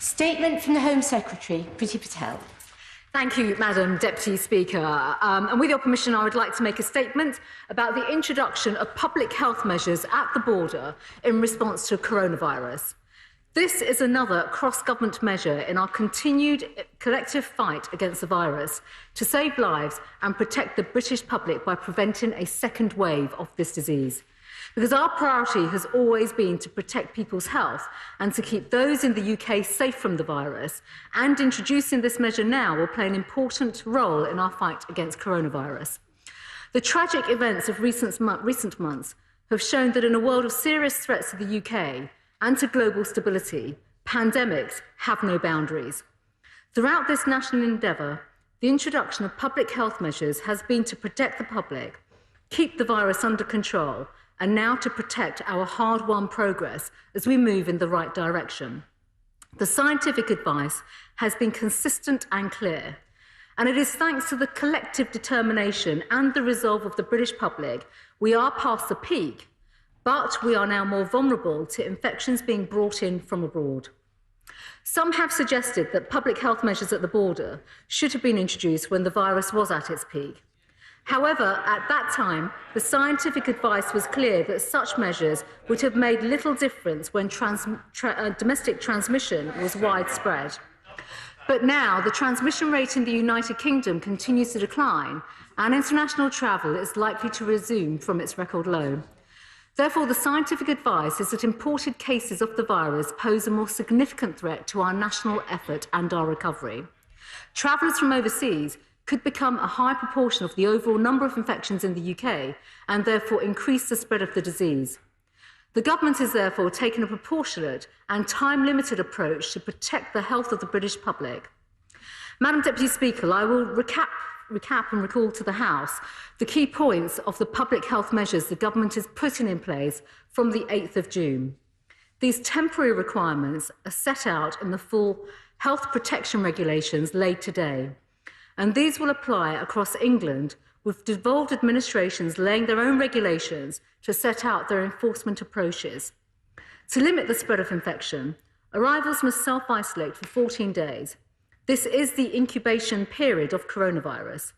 Statement from the Home Secretary, Priti Patel. Thank you, Madam Deputy Speaker. And with your permission, I would like to make a statement about the introduction of public health measures at the border in response to coronavirus. This is another cross-government measure in our continued collective fight against the virus to save lives and protect the British public by preventing a second wave of this disease. Because our priority has always been to protect people's health and to keep those in the UK safe from the virus, and introducing this measure now will play an important role in our fight against coronavirus. The tragic events of recent months have shown that in a world of serious threats to the UK and to global stability, pandemics have no boundaries. Throughout this national endeavour, the introduction of public health measures has been to protect the public, keep the virus under control, and now to protect our hard-won progress as we move in the right direction. The scientific advice has been consistent and clear, and it is thanks to the collective determination and the resolve of the British public we are past the peak, but we are now more vulnerable to infections being brought in from abroad. Some have suggested that public health measures at the border should have been introduced when the virus was at its peak. However, at that time, the scientific advice was clear that such measures would have made little difference when domestic transmission was widespread. But now, the transmission rate in the United Kingdom continues to decline, and international travel is likely to resume from its record low. Therefore, the scientific advice is that imported cases of the virus pose a more significant threat to our national effort and our recovery. Travellers from overseas could become a high proportion of the overall number of infections in the UK and therefore increase the spread of the disease. The government has therefore taken a proportionate and time-limited approach to protect the health of the British public. Madam Deputy Speaker, I will recap and recall to the House the key points of the public health measures the government is putting in place from the 8th of June. These temporary requirements are set out in the full health protection regulations laid today, and these will apply across England, with devolved administrations laying their own regulations to set out their enforcement approaches. To limit the spread of infection, arrivals must self-isolate for 14 days. This is the incubation period of coronavirus,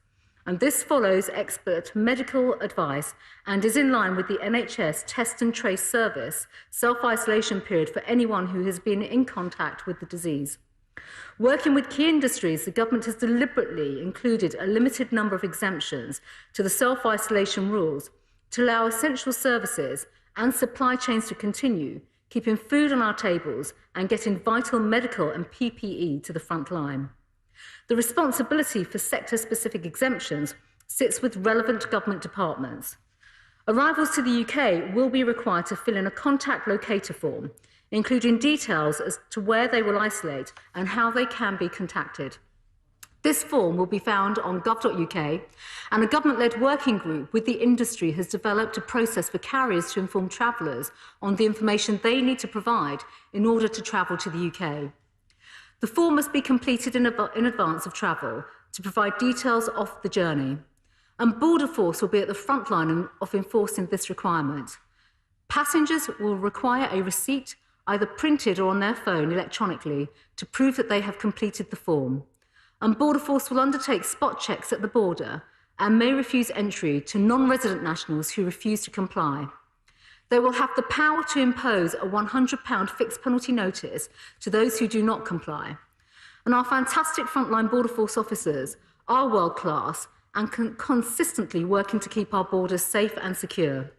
and this follows expert medical advice and is in line with the NHS Test and Trace Service self-isolation period for anyone who has been in contact with the disease. Working with key industries, the government has deliberately included a limited number of exemptions to the self-isolation rules to allow essential services and supply chains to continue, keeping food on our tables and getting vital medical and PPE to the front line. The responsibility for sector-specific exemptions sits with relevant government departments. Arrivals to the UK will be required to fill in a contact locator form, including details as to where they will isolate and how they can be contacted. This form will be found on gov.uk, and a government-led working group with the industry has developed a process for carriers to inform travellers on the information they need to provide in order to travel to the UK. The form must be completed in advance of travel to provide details of the journey, and Border Force will be at the front line of enforcing this requirement. Passengers will require a receipt, either printed or on their phone electronically, to prove that they have completed the form. And Border Force will undertake spot checks at the border and may refuse entry to non-resident nationals who refuse to comply. They will have the power to impose a £100 fixed penalty notice to those who do not comply. And our fantastic frontline Border Force officers are world-class and consistently working to keep our borders safe and secure.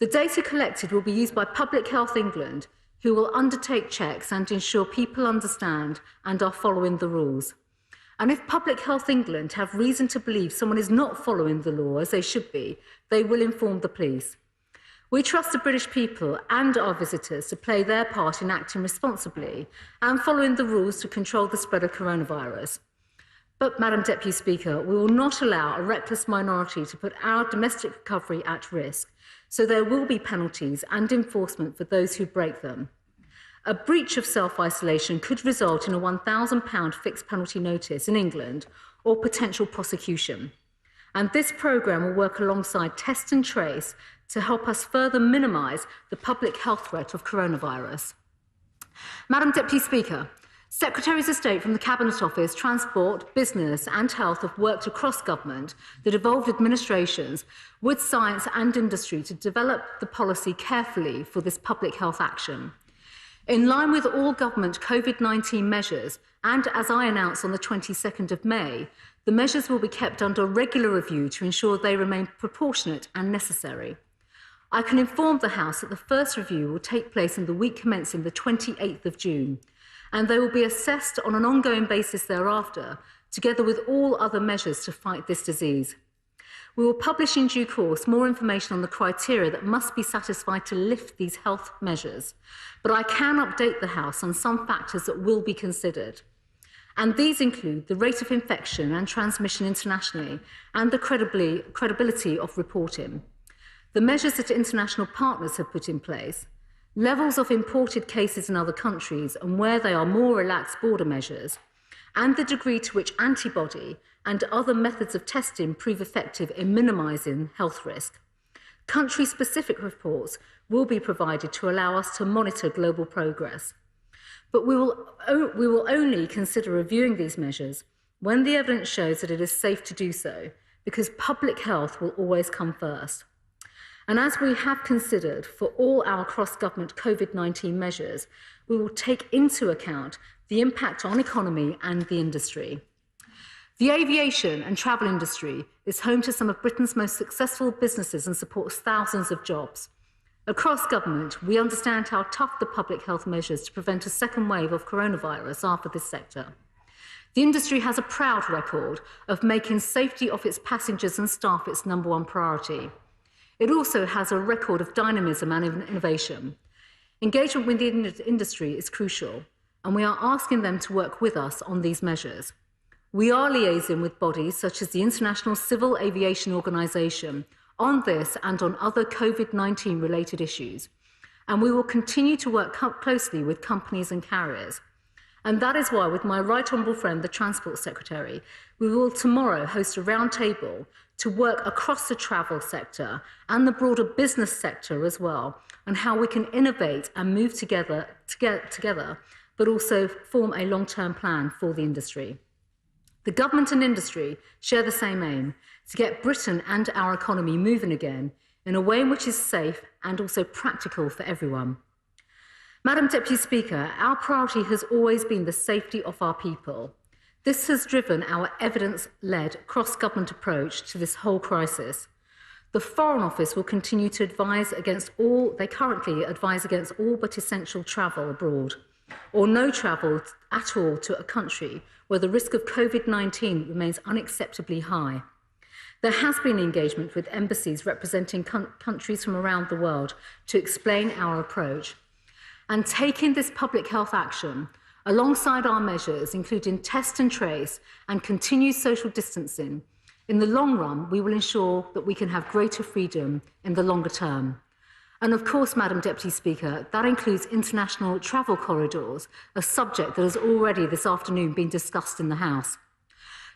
The data collected will be used by Public Health England, who will undertake checks and ensure people understand and are following the rules. And if Public Health England have reason to believe someone is not following the law as they should be, they will inform the police. We trust the British people and our visitors to play their part in acting responsibly and following the rules to control the spread of coronavirus. But, Madam Deputy Speaker, we will not allow a reckless minority to put our domestic recovery at risk, so there will be penalties and enforcement for those who break them. A breach of self-isolation could result in a £1,000 fixed penalty notice in England or potential prosecution. And this programme will work alongside Test and Trace to help us further minimise the public health threat of coronavirus. Madam Deputy Speaker, Secretaries of State from the Cabinet Office, Transport, Business and Health have worked across government, the devolved administrations, with science and industry to develop the policy carefully for this public health action. In line with all government COVID-19 measures, and as I announced on the 22nd of May, the measures will be kept under regular review to ensure they remain proportionate and necessary. I can inform the House that the first review will take place in the week commencing the 28th of June, and they will be assessed on an ongoing basis thereafter, together with all other measures to fight this disease. We will publish in due course more information on the criteria that must be satisfied to lift these health measures, but I can update the House on some factors that will be considered. And these include the rate of infection and transmission internationally and the credibility of reporting, the measures that international partners have put in place, levels of imported cases in other countries and where they are more relaxed border measures, and the degree to which antibody and other methods of testing prove effective in minimising health risk. Country-specific reports will be provided to allow us to monitor global progress. But we will only consider reviewing these measures when the evidence shows that it is safe to do so, because public health will always come first. And as we have considered for all our cross-government COVID-19 measures, we will take into account the impact on economy and the industry. The aviation and travel industry is home to some of Britain's most successful businesses and supports thousands of jobs. Across government, we understand how tough the public health measures to prevent a second wave of coronavirus are for this sector. The industry has a proud record of making safety of its passengers and staff its #1 priority. It also has a record of dynamism and innovation. Engagement with the industry is crucial, and we are asking them to work with us on these measures. We are liaising with bodies such as the International Civil Aviation Organization on this and on other COVID-19 related issues, and we will continue to work closely with companies and carriers. And that is why, with my right honourable friend, the Transport Secretary, we will tomorrow host a roundtable to work across the travel sector and the broader business sector as well, on how we can innovate and move together, but also form a long-term plan for the industry. The government and industry share the same aim, to get Britain and our economy moving again in a way in which is safe and also practical for everyone. Madam Deputy Speaker, our priority has always been the safety of our people. This has driven our evidence-led cross-government approach to this whole crisis. The Foreign Office will continue to currently advise against all but essential travel abroad, or no travel at all to a country where the risk of COVID-19 remains unacceptably high. There has been engagement with embassies representing countries from around the world to explain our approach. And taking this public health action, alongside our measures, including test and trace and continued social distancing, in the long run, we will ensure that we can have greater freedom in the longer term. And of course, Madam Deputy Speaker, that includes international travel corridors, a subject that has already this afternoon been discussed in the House.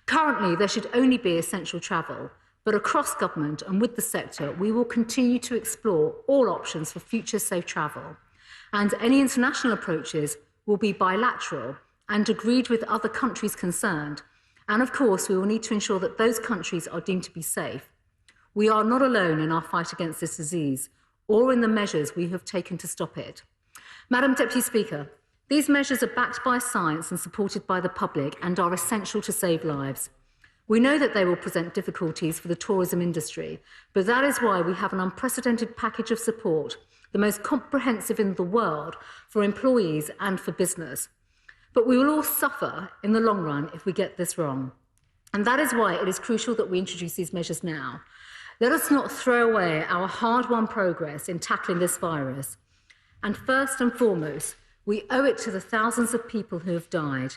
Currently, there should only be essential travel, but across government and with the sector, we will continue to explore all options for future safe travel. And any international approaches will be bilateral and agreed with other countries concerned. And of course, we will need to ensure that those countries are deemed to be safe. We are not alone in our fight against this disease or in the measures we have taken to stop it. Madam Deputy Speaker, these measures are backed by science and supported by the public and are essential to save lives. We know that they will present difficulties for the tourism industry, but that is why we have an unprecedented package of support, the most comprehensive in the world for employees and for business. But we will all suffer in the long run if we get this wrong. And that is why it is crucial that we introduce these measures now. Let us not throw away our hard-won progress in tackling this virus. And first and foremost, we owe it to the thousands of people who have died,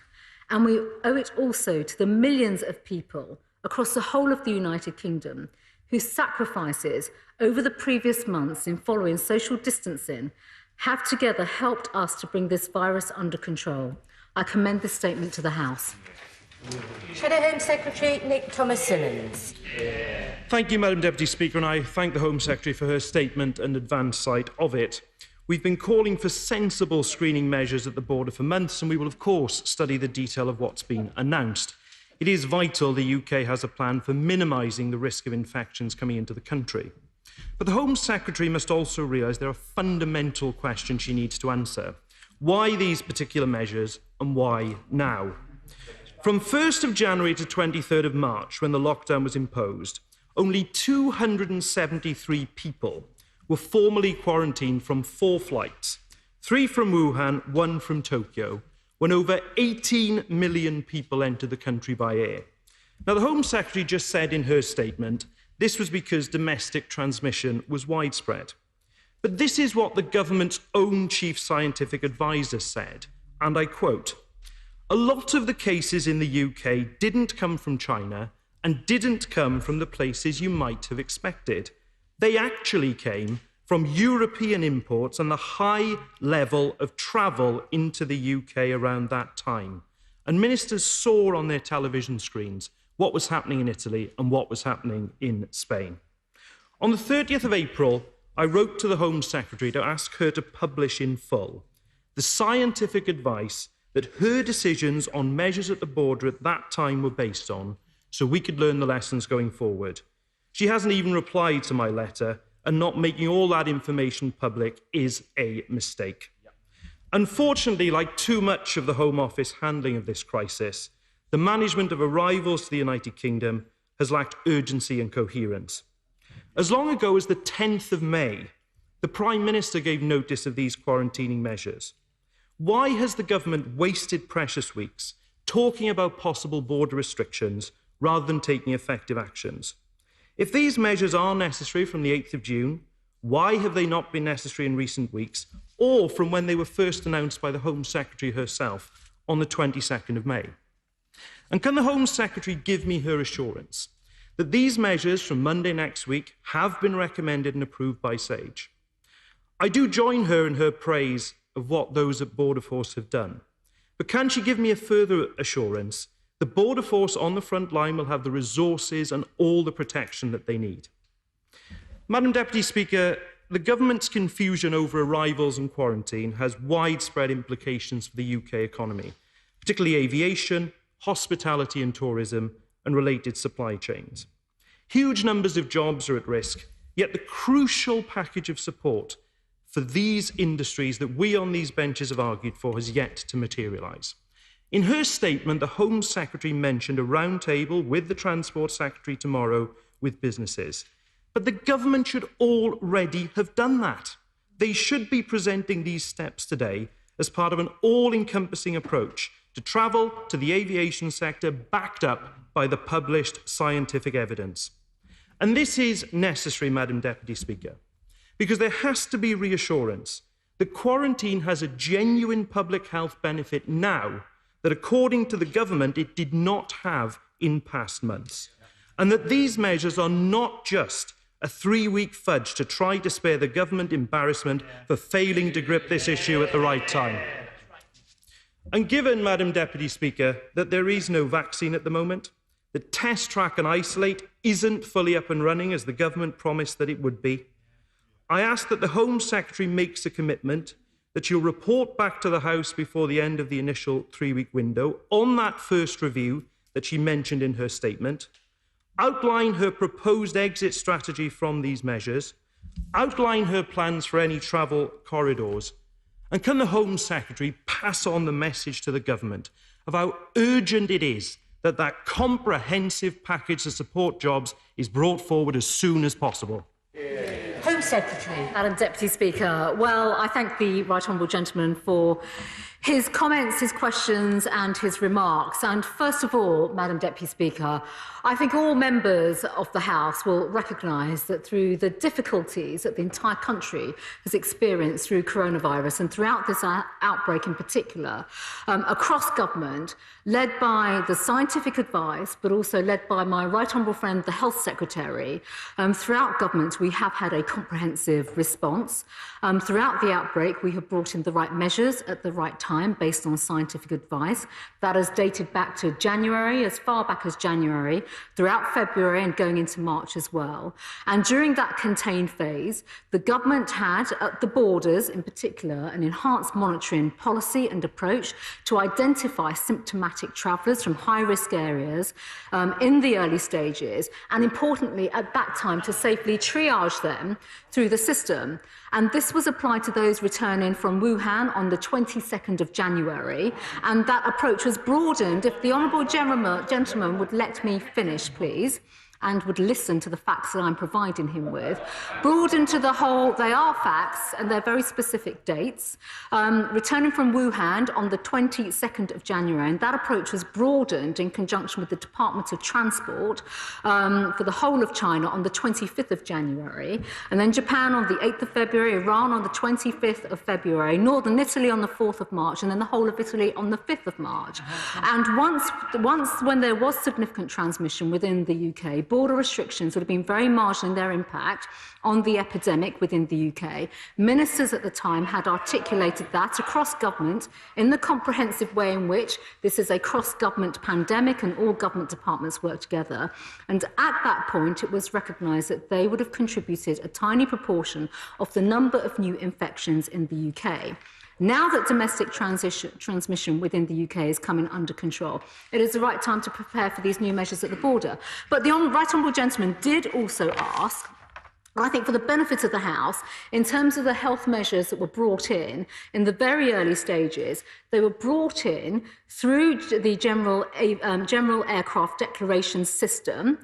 and we owe it also to the millions of people across the whole of the United Kingdom whose sacrifices over the previous months in following social distancing have together helped us to bring this virus under control. I commend this statement to the House. Shadow Home Secretary Nick Thomas-Symonds. Thank you, Madam Deputy Speaker, and I thank the Home Secretary for her statement and advance sight of it. We've been calling for sensible screening measures at the border for months, and we will, of course, study the detail of what's been announced. It is vital the UK has a plan for minimising the risk of infections coming into the country. But the Home Secretary must also realise there are fundamental questions she needs to answer. Why these particular measures, and why now? From 1st of January to 23rd of March, when the lockdown was imposed, only 273 people were formally quarantined from 4 flights, 3 from Wuhan, 1 from Tokyo, when over 18 million people entered the country by air. Now, the Home Secretary just said in her statement this was because domestic transmission was widespread. But this is what the government's own chief scientific advisor said, and I quote, "A lot of the cases in the UK didn't come from China and didn't come from the places you might have expected. They actually came from European imports and the high level of travel into the UK around that time. And ministers saw on their television screens what was happening in Italy and what was happening in Spain." On the 30th of April, I wrote to the Home Secretary to ask her to publish in full the scientific advice that her decisions on measures at the border at that time were based on, so we could learn the lessons going forward. She hasn't even replied to my letter, and not making all that information public is a mistake. Unfortunately, like too much of the Home Office handling of this crisis, the management of arrivals to the United Kingdom has lacked urgency and coherence. As long ago as the 10th of May, the Prime Minister gave notice of these quarantining measures. Why has the government wasted precious weeks talking about possible border restrictions rather than taking effective actions? If these measures are necessary from the 8th of June, why have they not been necessary in recent weeks, or from when they were first announced by the Home Secretary herself on the 22nd of May? And can the Home Secretary give me her assurance that these measures from Monday next week have been recommended and approved by SAGE? I do join her in her praise of what those at Border Force have done, but can she give me a further assurance the Border Force on the front line will have the resources and all the protection that they need? Madam Deputy Speaker, the government's confusion over arrivals and quarantine has widespread implications for the UK economy, particularly aviation, hospitality and tourism, and related supply chains. Huge numbers of jobs are at risk, yet the crucial package of support for these industries that we on these benches have argued for has yet to materialise. In her statement, the Home Secretary mentioned a roundtable with the Transport Secretary tomorrow with businesses. But the government should already have done that. They should be presenting these steps today as part of an all-encompassing approach to travel to the aviation sector backed up by the published scientific evidence. And this is necessary, Madam Deputy Speaker, because there has to be reassurance that quarantine has a genuine public health benefit now that, according to the government, it did not have in past months. And that these measures are not just a 3-week fudge to try to spare the government embarrassment for failing to grip this issue at the right time. And given, Madam Deputy Speaker, that there is no vaccine at the moment, that Test, Track and Isolate isn't fully up and running as the government promised that it would be, I ask that the Home Secretary makes a commitment that she'll report back to the House before the end of the initial 3-week window on that first review that she mentioned in her statement, outline her proposed exit strategy from these measures, outline her plans for any travel corridors, and can the Home Secretary pass on the message to the government of how urgent it is that that comprehensive package to support jobs is brought forward as soon as possible? Home Secretary. Madam Deputy Speaker, well, I thank the right honourable gentleman for his comments, his questions and his remarks. And first of all, Madam Deputy Speaker, I think all members of the House will recognise that through the difficulties that the entire country has experienced through coronavirus and throughout this outbreak in particular, across government, led by the scientific advice, but also led by my right honourable friend, the Health Secretary, throughout government we have had a comprehensive response. Throughout the outbreak, we have brought in the right measures at the right time. time based on scientific advice. That is dated back to January, as far back as January, throughout February and going into March as well. And during that contained phase, the government had, at the borders in particular, an enhanced monitoring policy and approach to identify symptomatic travellers from high-risk areas in the early stages, and importantly, at that time, to safely triage them through the system. And this was applied to those returning from Wuhan on the 22nd of January, and that approach was broadened. If the honourable gentleman would let me finish, please, and would listen to the facts that I'm providing him with, broadened to the whole, they are facts and they're very specific dates, returning from Wuhan on the 22nd of January, and that approach was broadened in conjunction with the Department of Transport for the whole of China on the 25th of January, and then Japan on the 8th of February, Iran on the 25th of February, Northern Italy on the 4th of March, and then the whole of Italy on the 5th of March. And once when there was significant transmission within the UK, border restrictions would have been very marginal in their impact on the epidemic within the UK. Ministers at the time had articulated that across government in the comprehensive way in which this is a cross-government pandemic and all government departments work together. And at that point, it was recognised that they would have contributed a tiny proportion of the number of new infections in the UK. Now that domestic transmission within the UK is coming under control, it is the right time to prepare for these new measures at the border. But the right honourable gentleman did also ask, I think for the benefit of the House, in terms of the health measures that were brought in the very early stages, they were brought in through the General Aircraft Declaration System,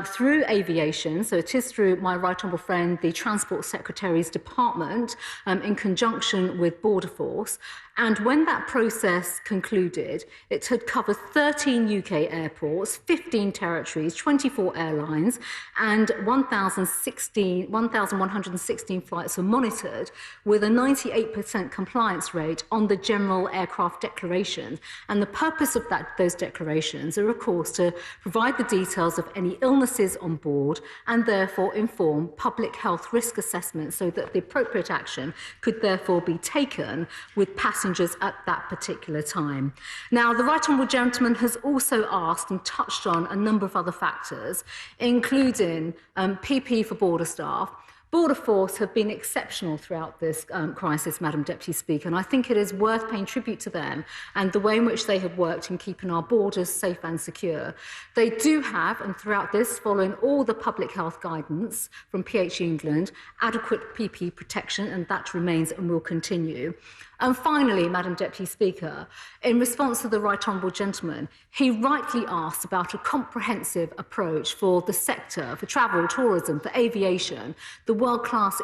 through aviation, so it is through my right honourable friend, the Transport Secretary's Department, in conjunction with Border Force. And when that process concluded, it had covered 13 UK airports, 15 territories, 24 airlines, and 1,116 flights were monitored with a 98% compliance rate on the General Aircraft Declaration. And the purpose of those declarations are, of course, to provide the details of any illnesses on board and therefore inform public health risk assessments so that the appropriate action could therefore be taken with passengers at that particular time. Now, the right honourable gentleman has also asked and touched on a number of other factors, including PP for border staff. Border Force have been exceptional throughout this crisis, Madam Deputy Speaker, and I think it is worth paying tribute to them and the way in which they have worked in keeping our borders safe and secure. They do have, and throughout this, following all the public health guidance from PH England, adequate PPE protection, and that remains and will continue. And finally, Madam Deputy Speaker, in response to the right honourable gentleman, he rightly asked about a comprehensive approach for the sector, for travel, tourism, for aviation, the world-class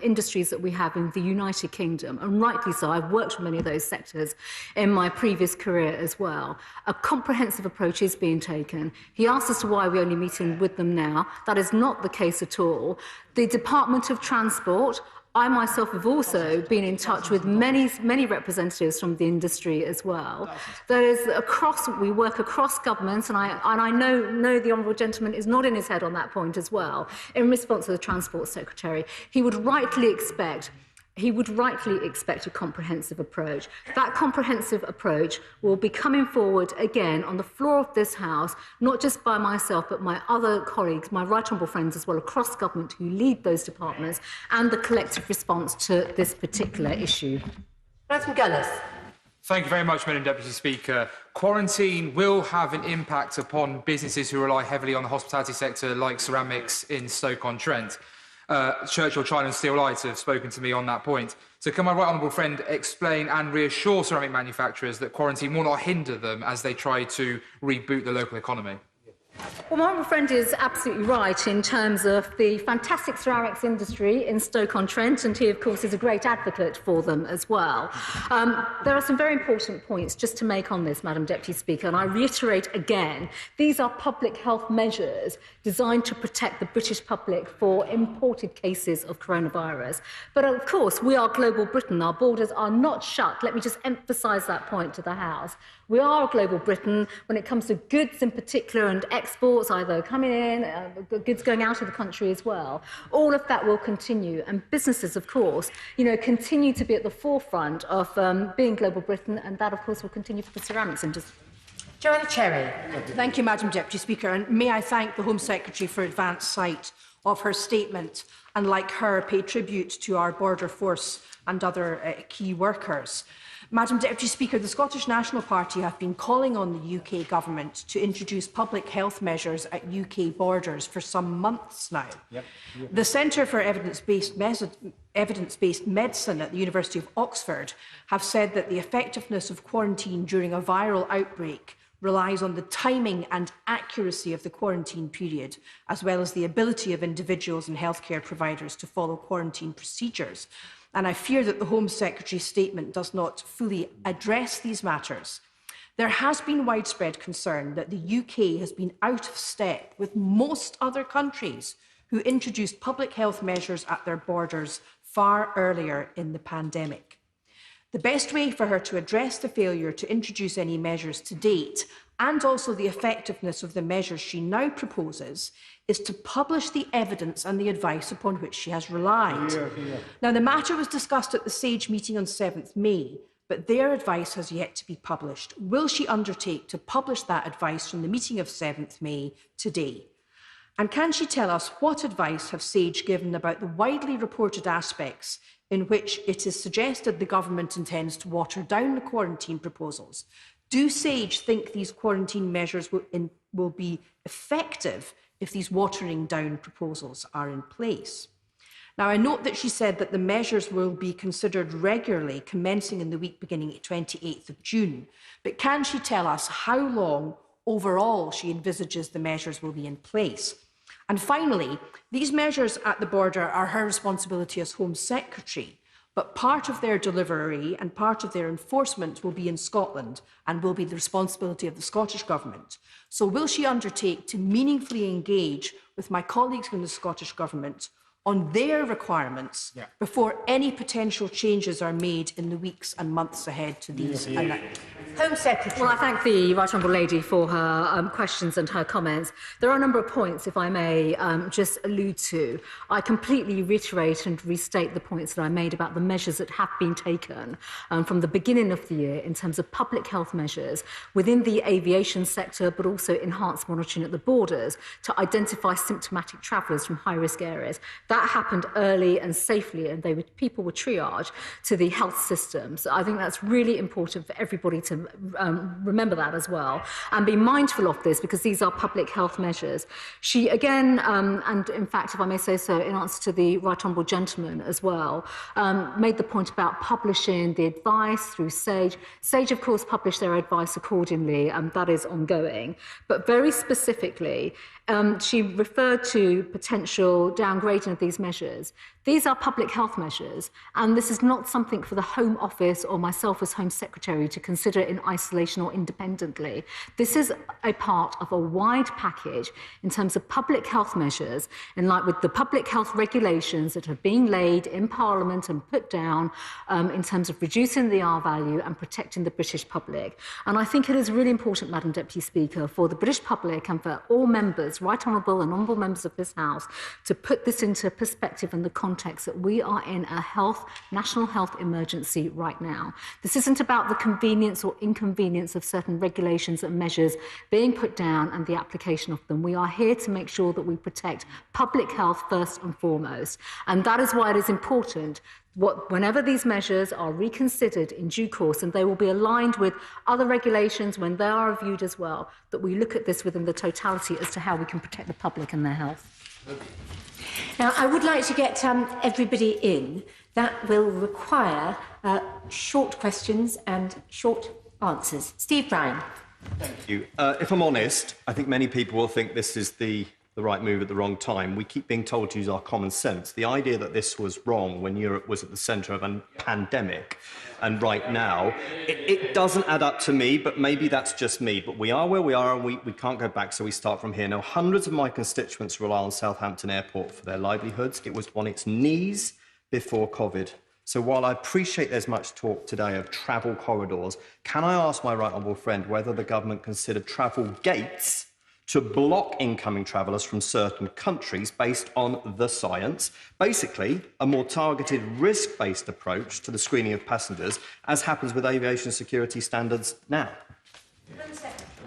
industries that we have in the United Kingdom, and rightly so. I've worked with many of those sectors in my previous career as well. A comprehensive approach is being taken. He asked as to why we're only meeting with them now. That is not the case at all. The Department of Transport, I myself have also been in touch with many representatives from the industry as well. There is we work across governments, and I know the honourable gentleman is nodding his head on that point as well. In response to the Transport Secretary, he would rightly expect a comprehensive approach. That comprehensive approach will be coming forward again on the floor of this House, not just by myself, but my other colleagues, my right honourable friends as well, across government who lead those departments, and the collective response to this particular issue. Madam Gullis. Thank you very much, Madam Deputy Speaker. Quarantine will have an impact upon businesses who rely heavily on the hospitality sector, like ceramics in Stoke-on-Trent. Churchill China and Steel Light have spoken to me on that point. So can my right honourable friend explain and reassure ceramic manufacturers that quarantine will not hinder them as they try to reboot the local economy? Well, my honourable friend is absolutely right in terms of the fantastic ceramics industry in Stoke-on-Trent, and he, of course, is a great advocate for them as well. There are some very important points just to make on this, Madam Deputy Speaker, and I reiterate again, these are public health measures designed to protect the British public for imported cases of coronavirus. But, of course, we are global Britain. Our borders are not shut. Let me just emphasise that point to the House. We are a global Britain when it comes to goods in particular and exports either coming in, goods going out of the country as well. All of that will continue, and businesses, of course, continue to be at the forefront of being Global Britain, and that, of course, will continue for the ceramics industry. Joanna Cherry. Thank you, Madam Deputy Speaker, and may I thank the Home Secretary for advance sight of her statement, and like her, pay tribute to our border force and other key workers. Madam Deputy Speaker, the Scottish National Party have been calling on the UK Government to introduce public health measures at UK borders for some months now. The Centre for Evidence-Based Medicine at the University of Oxford have said that the effectiveness of quarantine during a viral outbreak relies on the timing and accuracy of the quarantine period, as well as the ability of individuals and healthcare providers to follow quarantine procedures. And I fear that the Home Secretary's statement does not fully address these matters. There has been widespread concern that the UK has been out of step with most other countries who introduced public health measures at their borders far earlier in the pandemic. The best way for her to address the failure to introduce any measures to date, and also the effectiveness of the measures she now proposes, is to publish the evidence and the advice upon which she has relied. Now, the matter was discussed at the SAGE meeting on 7th May, but their advice has yet to be published. Will she undertake to publish that advice from the meeting of 7th May today? And can she tell us what advice have SAGE given about the widely reported aspects in which it is suggested the government intends to water down the quarantine proposals? Do SAGE think these quarantine measures will be effective if these watering down proposals are in place? Now, I note that she said that the measures will be considered regularly, commencing in the week beginning 28th of June. But can she tell us how long overall she envisages the measures will be in place? And finally, these measures at the border are her responsibility as Home Secretary, but part of their delivery and part of their enforcement will be in Scotland and will be the responsibility of the Scottish Government. So will she undertake to meaningfully engage with my colleagues in the Scottish Government on their requirements before any potential changes are made in the weeks and months ahead to these? Home Secretary. Well, I thank the Right Honourable Lady for her questions and her comments. There are a number of points, if I may just allude to. I completely reiterate and restate the points that I made about the measures that have been taken from the beginning of the year in terms of public health measures within the aviation sector, but also enhanced monitoring at the borders to identify symptomatic travellers from high-risk areas. That happened early and safely, and people were triaged to the health systems. I think that's really important for everybody to remember that as well, and be mindful of this, because these are public health measures. She again, and in fact, if I may say so, in answer to the Right Honourable Gentleman as well, made the point about publishing the advice through SAGE. SAGE, of course, published their advice accordingly, and that is ongoing. But very specifically, she referred to potential downgrading of these measures. These are public health measures, and this is not something for the Home Office or myself as Home Secretary to consider in isolation or independently. This is a part of a wide package in terms of public health measures, in line with the public health regulations that are being laid in Parliament and put down in terms of reducing the R value and protecting the British public. And I think it is really important, Madam Deputy Speaker, for the British public and for all members, Right Honourable and Honourable members of this House, to put this into perspective in the context that we are in a national health emergency right now. This isn't about the convenience or inconvenience of certain regulations and measures being put down and the application of them. We are here to make sure that we protect public health first and foremost. And that is why it is important whenever these measures are reconsidered in due course, and they will be aligned with other regulations when they are reviewed as well, that we look at this within the totality as to how we can protect the public and their health. Now, I would like to get everybody in. That will require short questions and short answers. Steve Brown. Thank you. If I'm honest, I think many people will think this is the right move at the wrong time. We keep being told to use our common sense. The idea that this was wrong when Europe was at the centre of a pandemic, and right now, it doesn't add up to me, but maybe that's just me. But we are where we are, and we can't go back, so we start from here. Now, hundreds of my constituents rely on Southampton Airport for their livelihoods. It was on its knees before COVID. So while I appreciate there's much talk today of travel corridors, can I ask my right honourable friend whether the government considered travel gates to block incoming travellers from certain countries based on the science. Basically, a more targeted risk-based approach to the screening of passengers, as happens with aviation security standards now.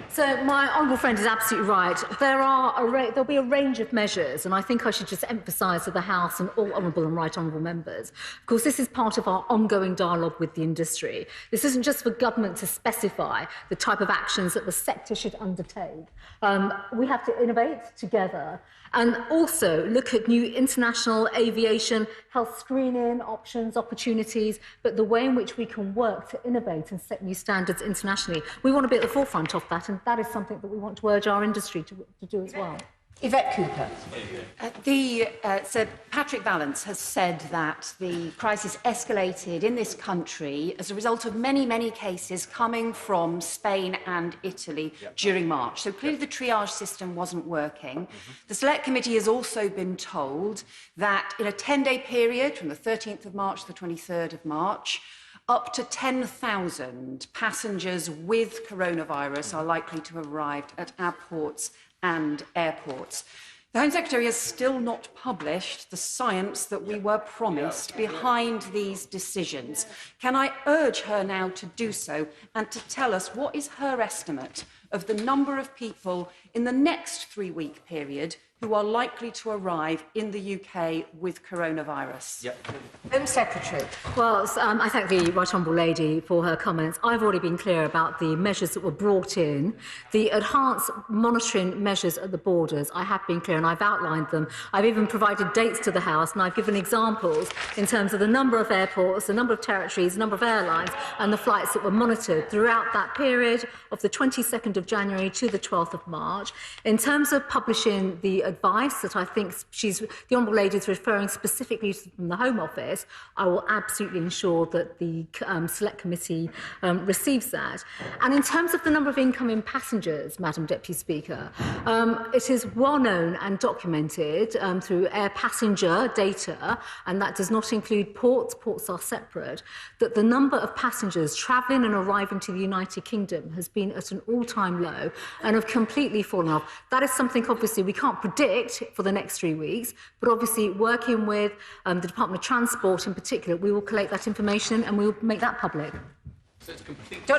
So my honourable friend is absolutely right. There'll be a range of measures, and I think I should just emphasise to the House and all honourable and right honourable members. Of course, this is part of our ongoing dialogue with the industry. This isn't just for government to specify the type of actions that the sector should undertake. We have to innovate together and also look at new international aviation health screening options, opportunities, but the way in which we can work to innovate and set new standards internationally. We want to be at the forefront of that, and that is something that we want to urge our industry to do as well. Yvette Cooper. Sir Patrick Vallance has said that the crisis escalated in this country as a result of many, many cases coming from Spain and Italy during March. So clearly the triage system wasn't working. The Select Committee has also been told that in a 10-day period from the 13th of March to the 23rd of March, up to 10,000 passengers with coronavirus are likely to have arrived at our ports and airports. The Home Secretary has still not published the science that we were promised behind these decisions. Can I urge her now to do so and to tell us what is her estimate of the number of people in the next 3-week period who are likely to arrive in the UK with coronavirus? Home Secretary. Well, I thank the Right Honourable Lady for her comments. I've already been clear about the measures that were brought in. The enhanced monitoring measures at the borders, I have been clear and I've outlined them. I've even provided dates to the House and I've given examples in terms of the number of airports, the number of territories, the number of airlines and the flights that were monitored throughout that period of the 22nd of January to the 12th of March. In terms of publishing the advice that I think the Honourable Lady is referring specifically to from the Home Office, I will absolutely ensure that the Select Committee receives that. And in terms of the number of incoming passengers, Madam Deputy Speaker, it is well known and documented through air passenger data, and that does not include ports, ports are separate, that the number of passengers travelling and arriving to the United Kingdom has been at an all-time low and have completely fallen off. That is something obviously we can't predict for the next 3 weeks, but obviously working with the Department of Transport in particular, we will collect that information and we will make that public. Dr.